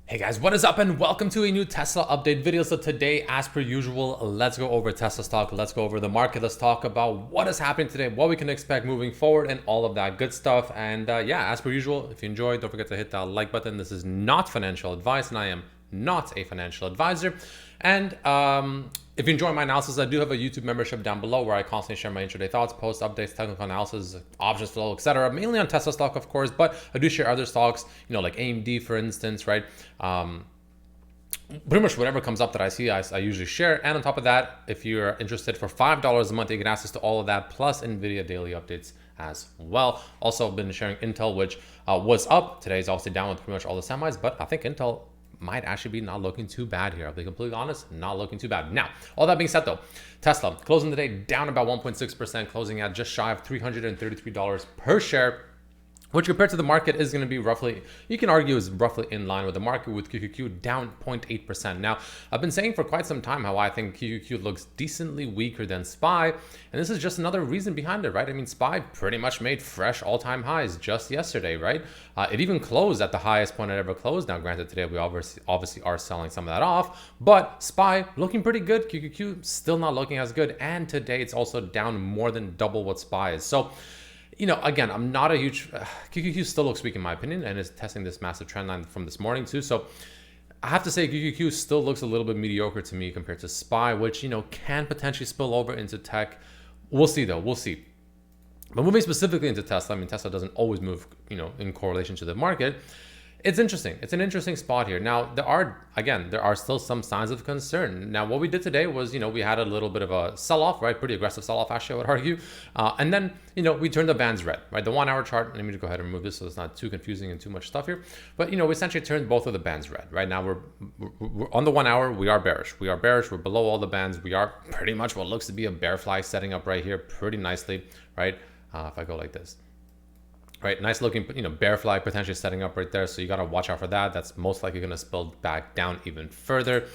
Hey guys, what is up and welcome to a new Tesla update video. So today, as per usual, let's go over Tesla stock. Let's go over the market. Let's talk about what is happening today, what we can expect moving forward and all of that good stuff. And yeah, as per usual, if you enjoyed, don't forget to hit that like button. This is not financial advice and I am not a financial advisor. And if you enjoy my analysis, I do have a YouTube membership down below where I constantly share my intraday thoughts, post updates, technical analysis, options flow, etc. Mainly on Tesla stock, of course, but I do share other stocks, like AMD, for instance, right? Pretty much whatever comes up that I see, I usually share. And on top of that, if you're interested for $5 a month, you get access to all of that, plus NVIDIA daily updates as well. Also, I've been sharing Intel, which was up. Today's obviously down with pretty much all the semis, but I think Intel might actually be not looking too bad here. I'll be completely honest, not looking too bad. Now, all that being said though, Tesla closing the day down about 1.6%, closing at just shy of $333 per share, which compared to the market is going to be roughly, you can argue is roughly in line with the market, with QQQ down 0.8%. Now, I've been saying for quite some time how I think QQQ looks decently weaker than SPY, and this is just another reason behind it, right? I mean, SPY pretty much made fresh all-time highs just yesterday, right? It even closed at the highest point it ever closed. Now, granted, today we obviously are selling some of that off, but SPY looking pretty good. QQQ still not looking as good, and today it's also down more than double what SPY is. So, again, I'm not a huge QQQ still looks weak in my opinion, and is testing this massive trend line from this morning too. So I have to say QQQ still looks a little bit mediocre to me compared to SPY, which can potentially spill over into tech. We'll see though. We'll see. But moving specifically into Tesla, I mean, Tesla doesn't always move, in correlation to the market. It's interesting. It's an interesting spot here. Now, there are still some signs of concern. Now, what we did today was, we had a little bit of a sell-off, right? Pretty aggressive sell-off, actually, I would argue. And then, we turned the bands red, right? The 1 hour chart, let me just go ahead and remove this so it's not too confusing and too much stuff here. But, we essentially turned both of the bands red. Right now, we're on the 1 hour, we are bearish. We are bearish. We're below all the bands. We are pretty much what looks to be a bear flag setting up right here pretty nicely, right? If I go like this. Right, nice looking, bear flag potentially setting up right there. So you got to watch out for that. That's most likely going to spill back down even further.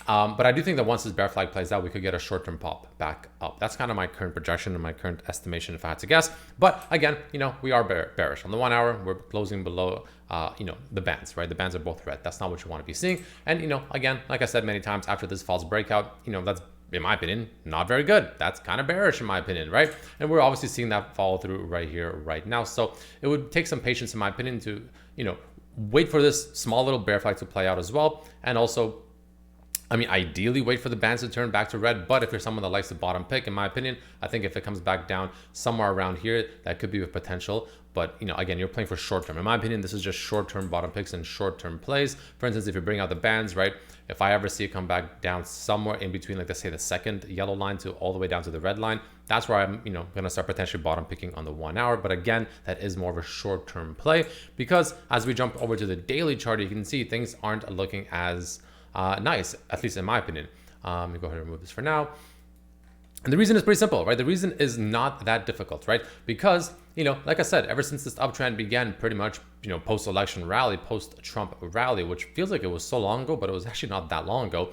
But I do think that once this bear flag plays out, we could get a short-term pop back up. That's kind of my current projection and my current estimation if I had to guess. But again, we are bearish. On the 1 hour, we're closing below, the bands, right? The bands are both red. That's not what you want to be seeing. And, again, like I said many times, after this false breakout, that's, in my opinion, not very good. That's kind of bearish in my opinion, right? And we're obviously seeing that follow through right here, right now. So it would take some patience, in my opinion, to, wait for this small little bear flag to play out as well. And also, I mean, ideally wait for the bands to turn back to red. But if you're someone that likes the bottom pick, in my opinion, I think if it comes back down somewhere around here, that could be a potential. But, again, you're playing for short term. In my opinion, this is just short term bottom picks and short term plays. For instance, if you bring out the bands, right? If I ever see it come back down somewhere in between, like let's say the second yellow line to all the way down to the red line, that's where I'm, going to start potentially bottom picking on the 1 hour. But again, that is more of a short term play because as we jump over to the daily chart, you can see things aren't looking as nice, at least in my opinion. Let me go ahead and remove this for now. And the reason is pretty simple, right? The reason is not that difficult, right? Because, like I said, ever since this uptrend began pretty much, post-election rally, post-Trump rally, which feels like it was so long ago, but it was actually not that long ago.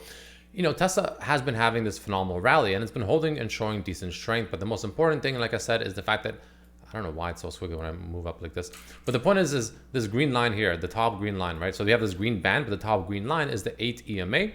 Tesla has been having this phenomenal rally and it's been holding and showing decent strength. But the most important thing, like I said, is the fact that I don't know why it's so squiggly when I move up like this. But the point is this green line here, the top green line, right? So we have this green band, but the top green line is the 8 EMA.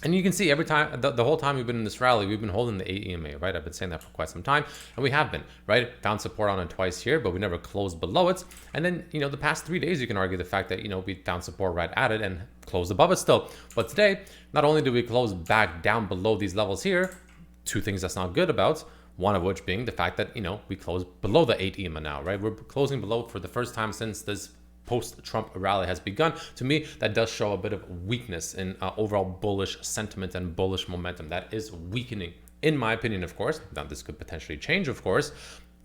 And you can see every time, the whole time we've been in this rally, we've been holding the 8 EMA, right? I've been saying that for quite some time, and we have been, right? Found support on it twice here, but we never closed below it. And then, the past 3 days, you can argue the fact that, we found support right at it and closed above it still. But today, not only do we close back down below these levels here, two things that's not good about, one of which being the fact that, we closed below the 8 EMA now, right? We're closing below for the first time since this post-Trump rally has begun. To me, that does show a bit of weakness in overall bullish sentiment and bullish momentum. That is weakening, in my opinion, of course. Now, this could potentially change, of course.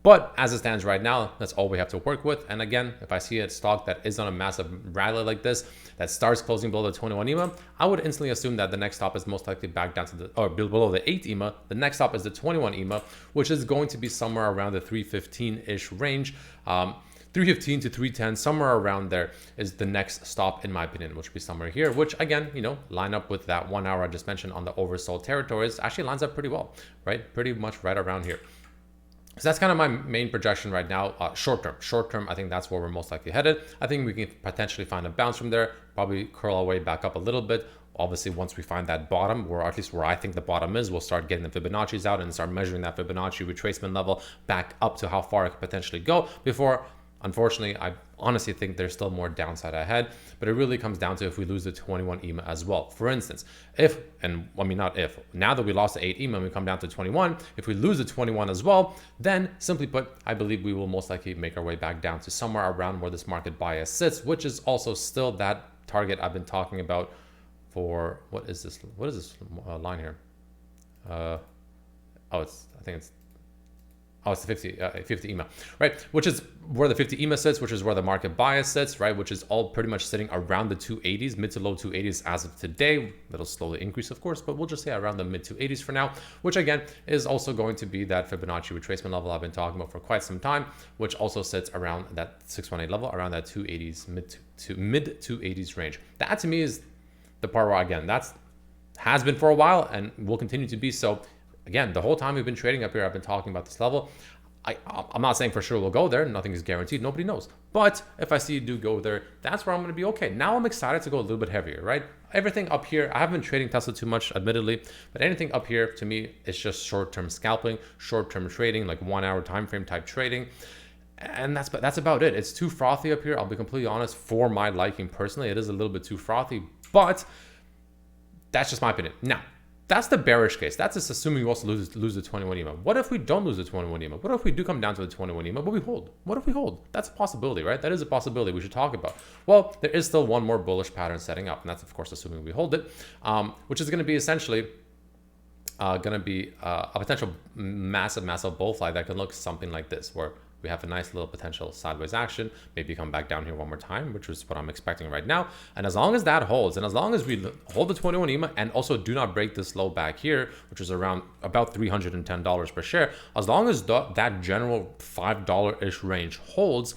But as it stands right now, that's all we have to work with. And again, if I see a stock that is on a massive rally like this, that starts closing below the 21 EMA, I would instantly assume that the next stop is most likely back down to or below the 8 EMA. The next stop is the 21 EMA, which is going to be somewhere around the 315-ish range. 315 to 310, somewhere around there is the next stop in my opinion, which would be somewhere here, which again, line up with that 1 hour I just mentioned on the oversold territories. Actually lines up pretty well, right? Pretty much right around here. So that's kind of my main projection right now. Short term, I think that's where we're most likely headed. I think we can potentially find a bounce from there, probably curl our way back up a little bit. Obviously, once we find that bottom, or at least where I think the bottom is, we'll start getting the Fibonacci's out and start measuring that Fibonacci retracement level back up to how far it could potentially go before, unfortunately, I honestly think there's still more downside ahead, but it really comes down to if we lose the 21 EMA as well. For instance, if, and I mean, not if, now that we lost the 8 EMA and we come down to 21, if we lose the 21 as well, then simply put, I believe we will most likely make our way back down to somewhere around where this market bias sits, which is also still that target I've been talking about for, what is this line here? I think it's, it's the 50 EMA, right? Which is where the 50 EMA sits, which is where the market bias sits, right? Which is all pretty much sitting around the 280s, mid to low 280s as of today. That'll slowly increase, of course, but we'll just say around the mid 280s for now, which again is also going to be that Fibonacci retracement level I've been talking about for quite some time, which also sits around that 618 level, around that 280s, mid 280s range. That to me is the part where, again, has been for a while and will continue to be so. Again, the whole time we've been trading up here, I've been talking about this level. I'm not saying for sure we'll go there. Nothing is guaranteed. Nobody knows. But if I see you do go there, that's where I'm going to be okay. Now I'm excited to go a little bit heavier, right? Everything up here, I haven't been trading Tesla too much, admittedly, but anything up here to me, it's just short-term scalping, short-term trading, like 1 hour time frame type trading. And that's about it. It's too frothy up here. I'll be completely honest, for my liking personally, it is a little bit too frothy, but that's just my opinion. Now, that's the bearish case. That's just assuming we also lose the 21 EMA. What if we don't lose the 21 EMA? What if we do come down to the 21 EMA, but we hold? What if we hold? That's a possibility, right? That is a possibility we should talk about. Well, there is still one more bullish pattern setting up, and that's, of course, assuming we hold it, which is going to be essentially a potential massive bull flag that can look something like this, where we have a nice little potential sideways action, maybe come back down here one more time, which is what I'm expecting right now. And as long as that holds, and as long as we hold the 21 EMA and also do not break this low back here, which is around about $310 per share, as long as that general $5-ish range holds,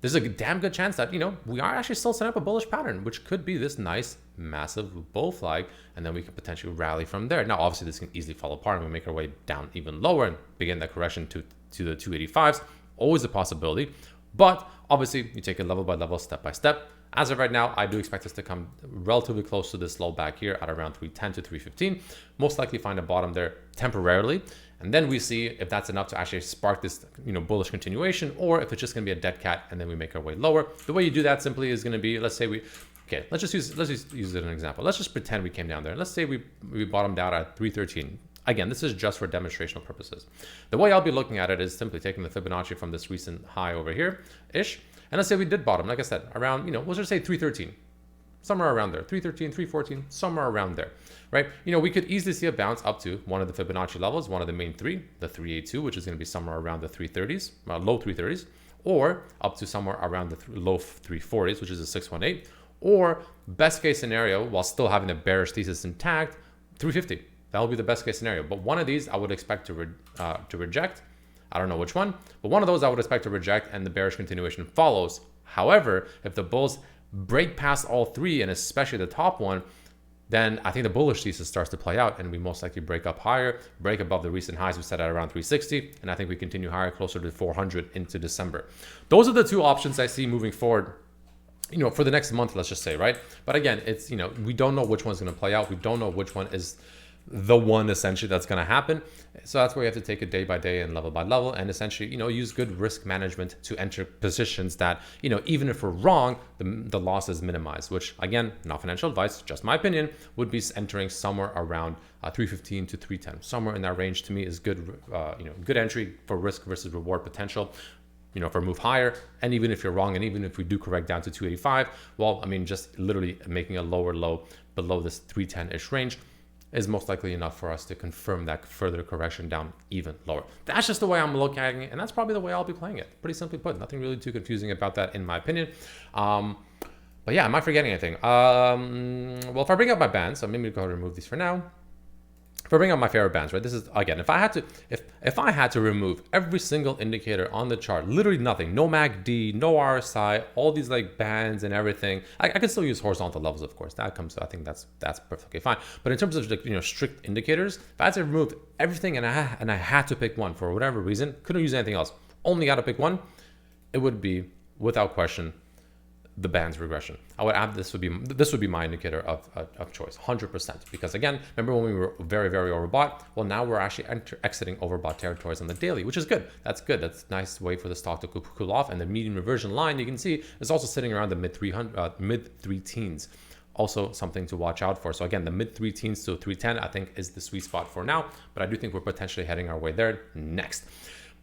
there's a damn good chance that, we are actually still setting up a bullish pattern, which could be this nice, massive bull flag, and then we can potentially rally from there. Now, obviously, this can easily fall apart and we make our way down even lower and begin that correction to the 285s. Always a possibility, but obviously you take it level by level, step by step. As of right now, I do expect us to come relatively close to this low back here at around 310 to 315. Most likely find a bottom there temporarily, and then we see if that's enough to actually spark this, bullish continuation, or if it's just going to be a dead cat and then we make our way lower. The way you do that simply is going to be, let's just use it as an example. Let's just pretend we came down there. Let's say we bottomed out at 313. Again, this is just for demonstrational purposes. The way I'll be looking at it is simply taking the Fibonacci from this recent high over here-ish. And let's say we did bottom, like I said, around, let's just say 313. Somewhere around there. 313, 314, somewhere around there, right? We could easily see a bounce up to one of the Fibonacci levels, one of the main three, the 382, which is going to be somewhere around the 330s, low 330s, or up to somewhere around the low 340s, which is a 618, or best case scenario, while still having the bearish thesis intact, 350. That will be the best case scenario. But one of these I would expect to reject. I don't know which one, but one of those I would expect to reject, and the bearish continuation follows. However, if the bulls break past all three, and especially the top one, then I think the bullish thesis starts to play out, and we most likely break up higher, break above the recent highs we set at around 360, and I think we continue higher, closer to 400 into December. Those are the two options I see moving forward, for the next month, let's just say, right? But again, it's, we don't know which one's going to play out. We don't know which one is the one essentially that's going to happen. So that's where you have to take it day by day and level by level, and essentially, use good risk management to enter positions that, even if we're wrong, the loss is minimized, which again, not financial advice, just my opinion, would be entering somewhere around 315 to 310. Somewhere in that range to me is good, good entry for risk versus reward potential. For a move higher, and even if you're wrong, and even if we do correct down to 285, well, just literally making a lower low below this 310-ish range is most likely enough for us to confirm that further correction down even lower. That's just the way I'm looking at it, and that's probably the way I'll be playing it. Pretty simply put, nothing really too confusing about that in my opinion. But yeah, am I forgetting anything? Well, if I bring up my band, so maybe go ahead and remove these for now. if I bring up my favorite bands, right? This is, again, if I had to remove every single indicator on the chart, literally nothing, no MACD, no RSI, all these like bands and everything, I could still use horizontal levels, of course. That comes, I think that's perfectly fine. But in terms of like, strict indicators, if I had to remove everything and I had to pick one for whatever reason, couldn't use anything else, only got to pick one, it would be, without question, the band's regression. I would add this would be my indicator of choice, 100%. Because again, remember when we were very, very overbought? Well, now we're actually exiting overbought territories on the daily, which is good. That's good. That's a nice way for the stock to cool off. And the median reversion line, you can see, is also sitting around the mid three teens. Also something to watch out for. So again, the mid 3 teens to 310, I think, is the sweet spot for now. But I do think we're potentially heading our way there next.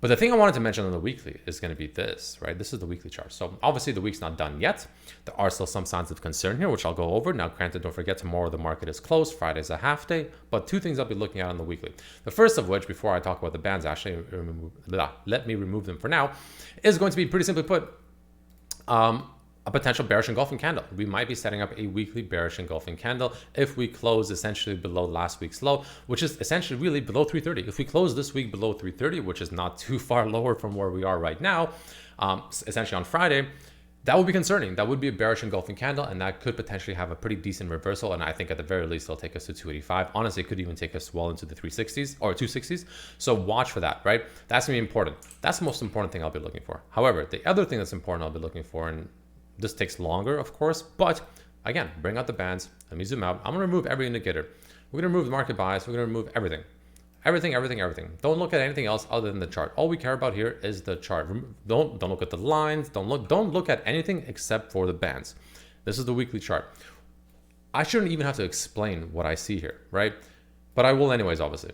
But the thing I wanted to mention on the weekly is going to be this, right? This is the weekly chart. So obviously the week's not done yet. There are still some signs of concern here, which I'll go over. Now, granted, don't forget tomorrow the market is closed. Friday's a half day. But two things I'll be looking at on the weekly. The first of which, before I talk about the bands, actually, let me remove them for now, is going to be, pretty simply put, a potential bearish engulfing candle. We might be setting up a weekly bearish engulfing candle if we close essentially below last week's low, which is essentially really below 330. If we close this week below 330, which is not too far lower from where we are right now, essentially on Friday, that would be concerning. That would be a bearish engulfing candle, and that could potentially have a pretty decent reversal. And I think at the very least, it'll take us to 285. Honestly, it could even take us well into the 360s or 260s. So watch for that, right? That's gonna be important. That's the most important thing I'll be looking for. However, the other thing that's important I'll be looking for, and this takes longer, of course, but again, bring out the bands. Let me zoom out. I'm gonna remove every indicator. We're gonna remove the market bias. We're gonna remove everything. Everything. Don't look at anything else other than the chart. All we care about here is the chart. Don't look at the lines. Don't look at anything except for the bands. This is the weekly chart. I shouldn't even have to explain what I see here, right? But I will anyways, obviously.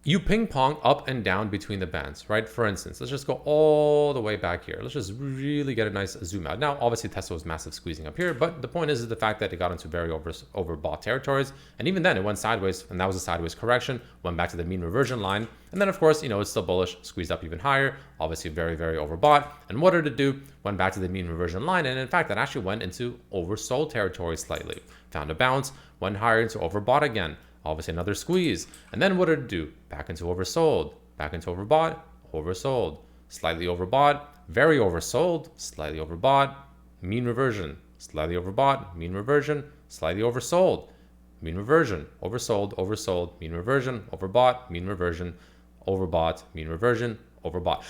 You ping pong up and down between the bands, right? For instance, let's just go all the way back here. Let's just really get a nice zoom out. Now, obviously Tesla was massive squeezing up here, but the point is the fact that it got into very overbought territories. And even then it went sideways, and that was a sideways correction, went back to the mean reversion line. And then of course, it's still bullish, squeezed up even higher, obviously very, very overbought. And what did it do? Went back to the mean reversion line. And in fact, that actually went into oversold territory slightly, found a bounce, went higher into overbought again. Obviously another squeeze. And then what did it do? Back into oversold, back into overbought, oversold, slightly overbought, very oversold, slightly overbought, mean reversion, slightly overbought, mean reversion, slightly oversold, mean reversion, oversold, oversold, mean reversion, overbought, mean reversion, overbought, mean reversion, overbought.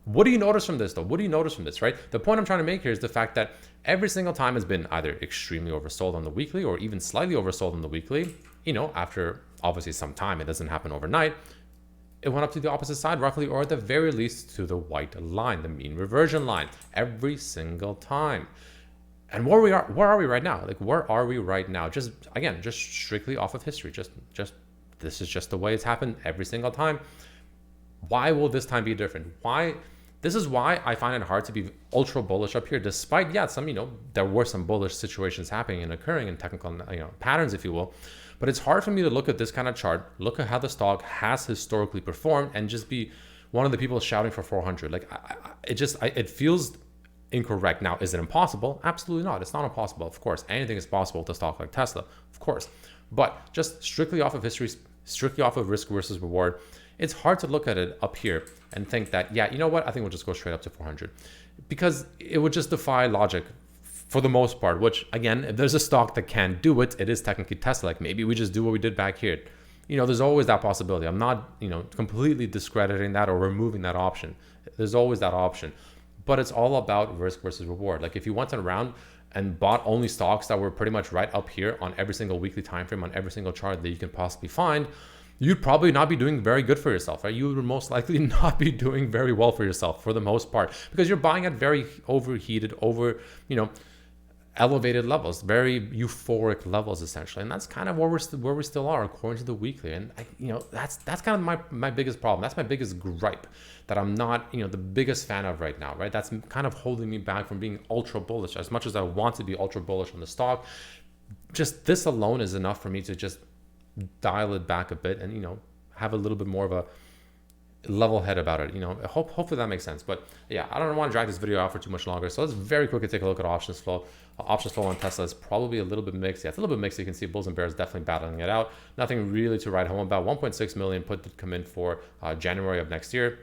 What do you notice from this though? What do you notice from this, right? The point I'm trying to make here is the fact that every single time has been either extremely oversold on the weekly or even slightly oversold on the weekly. After obviously some time, it doesn't happen overnight. It went up to the opposite side roughly, or at the very least to the white line, the mean reversion line, every single time. And where are we right now? Like, where are we right now? Just strictly off of history. Just this is just the way it's happened every single time. Why will this time be different? This is why I find it hard to be ultra bullish up here, despite, there were some bullish situations happening and occurring in technical, patterns, if you will. But it's hard for me to look at this kind of chart, look at how the stock has historically performed, and just be one of the people shouting for 400. Like, it feels incorrect. Now, is it impossible? Absolutely not. It's not impossible, of course. Anything is possible with a stock like Tesla, of course. But just strictly off of history, strictly off of risk versus reward, it's hard to look at it up here and think that, yeah, you know what? I think we'll just go straight up to 400, because it would just defy logic for the most part, which again, if there's a stock that can do it, it is technically Tesla. Like, maybe we just do what we did back here. There's always that possibility. I'm not, completely discrediting that or removing that option. There's always that option, but it's all about risk versus reward. Like, if you went around and bought only stocks that were pretty much right up here on every single weekly time frame, on every single chart that you can possibly find, you'd probably not be doing very good for yourself, right? You would most likely not be doing very well for yourself for the most part, because you're buying at very overheated, elevated levels, very euphoric levels, essentially. And that's kind of where we still are according to the weekly. And that's kind of my biggest problem. That's my biggest gripe, that I'm not, the biggest fan of right now, right? That's kind of holding me back from being ultra bullish. As much as I want to be ultra bullish on the stock, just this alone is enough for me to just dial it back a bit and, have a little bit more of level head about it. You know, hopefully that makes sense. But yeah, I don't want to drag this video out for too much longer. So let's very quickly take a look at options flow. Options flow on Tesla is probably a little bit mixed. Yeah, it's a little bit mixed. You can see bulls and bears definitely battling it out. Nothing really to write home about. 1.6 million put did come in for January of next year.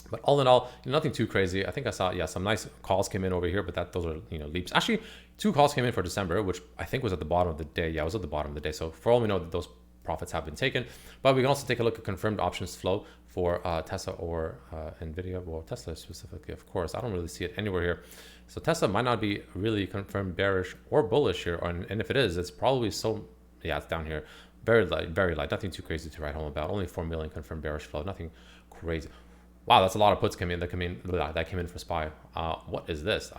But all in all, nothing too crazy. I think I saw, yeah, some nice calls came in over here, but those are, leaps. Actually, 2 calls came in for December, which I think was at the bottom of the day. Yeah, it was at the bottom of the day. So for all we know, that those profits have been taken. But we can also take a look at confirmed options flow for Tesla or NVIDIA. Well, Tesla specifically, of course. I don't really see it anywhere here. So Tesla might not be really confirmed bearish or bullish here. And if it is, it's probably yeah, it's down here. Very light, very light. Nothing too crazy to write home about. Only 4 million confirmed bearish flow. Nothing crazy. Wow, that's a lot of puts that came in for SPY. What is this?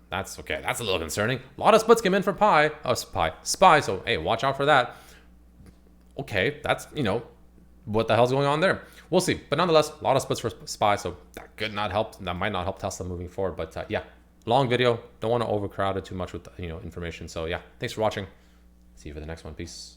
That's okay. That's a little concerning. A lot of puts came in for SPY. So hey, watch out for that. Okay, that's what the hell's going on there? We'll see. But nonetheless, a lot of splits for SPY. So that could not help. That might not help Tesla moving forward. But yeah, long video. Don't want to overcrowd it too much with information. So yeah, thanks for watching. See you for the next one. Peace.